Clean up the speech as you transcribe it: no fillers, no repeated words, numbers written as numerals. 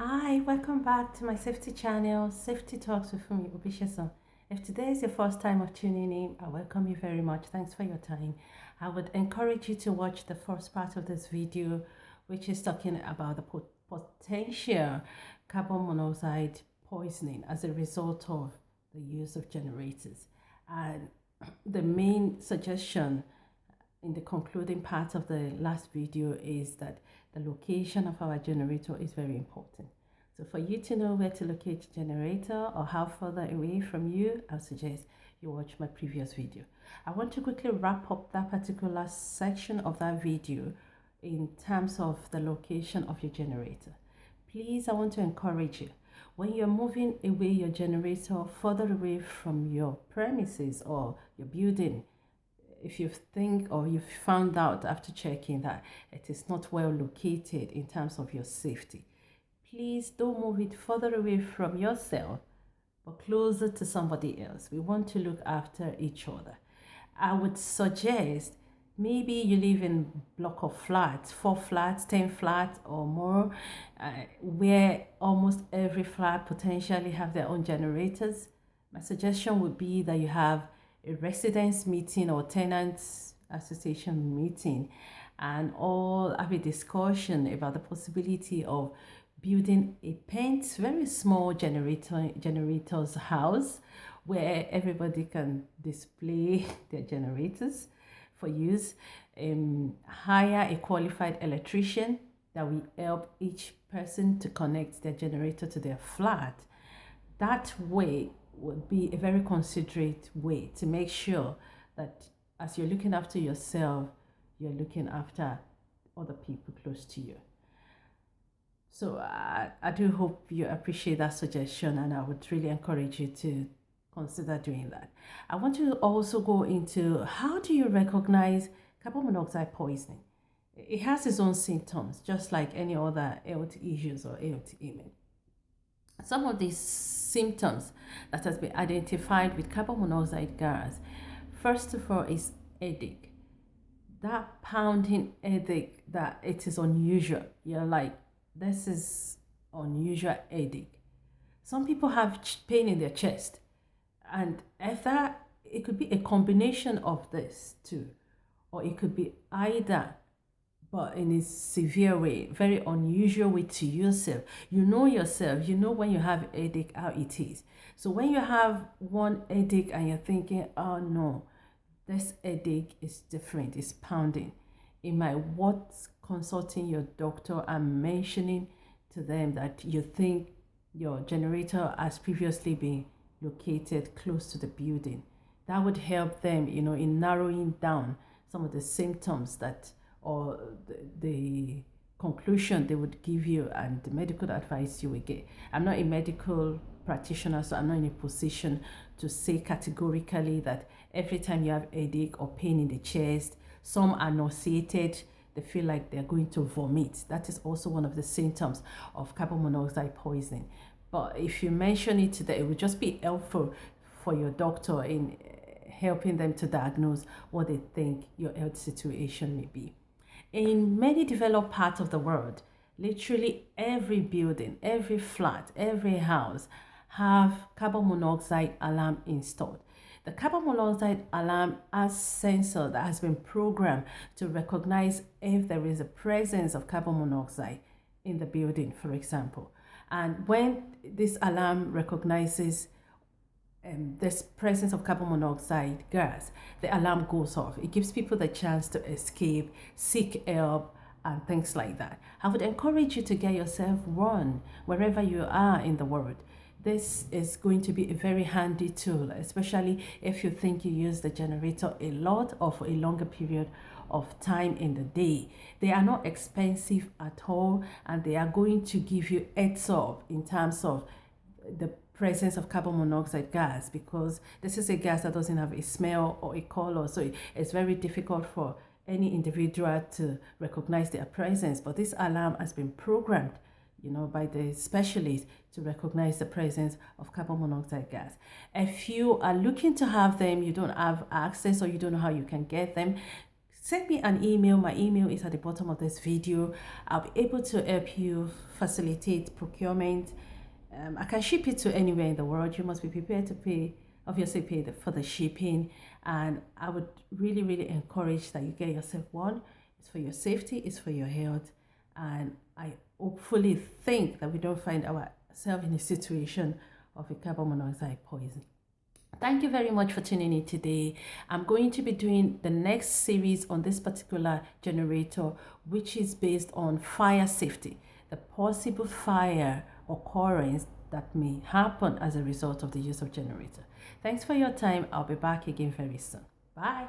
Hi, welcome back to my safety channel, Safety Talks with Funmi Obisesan. If today is your first time of tuning in, I welcome you very much. Thanks for your time. I would encourage you to watch the first part of this video, which is talking about the potential carbon monoxide poisoning as a result of the use of generators. And the main suggestion in the concluding part of the last video is that the location of our generator is very important. So for you to know where to locate the generator or how further away from you, I suggest you watch my previous video. I want to quickly wrap up that particular section of that video in terms of the location of your generator. Please, I want to encourage you, when you're moving away your generator further away from your premises or your building, if you think or you've found out after checking that it is not well located in terms of your safety, please don't move it further away from yourself but closer to somebody else. We want to look after each other. I would suggest maybe you live in a block of flats, 4 flats, 10 flats or more, where almost every flat potentially have their own generators. My suggestion would be that you have a residence meeting or tenants association meeting and all have a discussion about the possibility of building a very small generator's house where everybody can display their generators for use. Hire a qualified electrician that will help each person to connect their generator to their flat. That way would be a very considerate way to make sure that as you're looking after yourself, you're looking after other people close to you. So I do hope you appreciate that suggestion, and I would really encourage you to consider doing that. I want to also go into how do you recognize carbon monoxide poisoning. It has its own symptoms, just like any other health issues or health ailment. Some of these symptoms that has been identified with carbon monoxide gas, first of all, is headache. That pounding headache, that it is unusual. You're like, this is unusual headache. Some people have pain in their chest, and if that, it could be a combination of this too, or it could be either, but in a severe way, very unusual way to yourself. You know yourself, you know when you have headache, how it is. So when you have one headache and you're thinking, oh no, this headache is different, it's pounding, it might worth consulting your doctor and mentioning to them that you think your generator has previously been located close to the building. That would help them, in narrowing down some of the symptoms that or the conclusion they would give you and the medical advice you will get. I'm not a medical practitioner, so I'm not in a position to say categorically that every time you have headache or pain in the chest, some are nauseated, they feel like they're going to vomit. That is also one of the symptoms of carbon monoxide poisoning. But if you mention it today, it would just be helpful for your doctor in helping them to diagnose what they think your health situation may be. In many developed parts of the world, literally every building, every flat, every house have carbon monoxide alarm installed. The carbon monoxide alarm has sensor that has been programmed to recognize if there is a presence of carbon monoxide in the building, for example. And when this alarm recognizes this presence of carbon monoxide gas, the alarm goes off. It gives people the chance to escape, seek help, and things like that. I would encourage you to get yourself one wherever you are in the world. This is going to be a very handy tool, especially if you think you use the generator a lot or for a longer period of time in the day. They are not expensive at all, and they are going to give you heads up in terms of the presence of carbon monoxide gas, because this is a gas that doesn't have a smell or a color, so it's very difficult for any individual to recognize their presence. But this alarm has been programmed by the specialist to recognize the presence of carbon monoxide gas. If you are looking to have them, you don't have access or you don't know how you can get them, send me an email. My email is at the bottom of this video. I'll be able to help you facilitate procurement. I can ship it to anywhere in the world. You must be prepared to pay, obviously pay for the shipping. And I would really encourage that you get yourself one. It's for your safety, it's for your health. And I hopefully think that we don't find ourselves in a situation of a carbon monoxide poison. Thank you very much for tuning in today. I'm going to be doing the next series on this particular generator, which is based on fire safety, the possible fire occurrence that may happen as a result of the use of generator. Thanks for your time. I'll be back again very soon. Bye.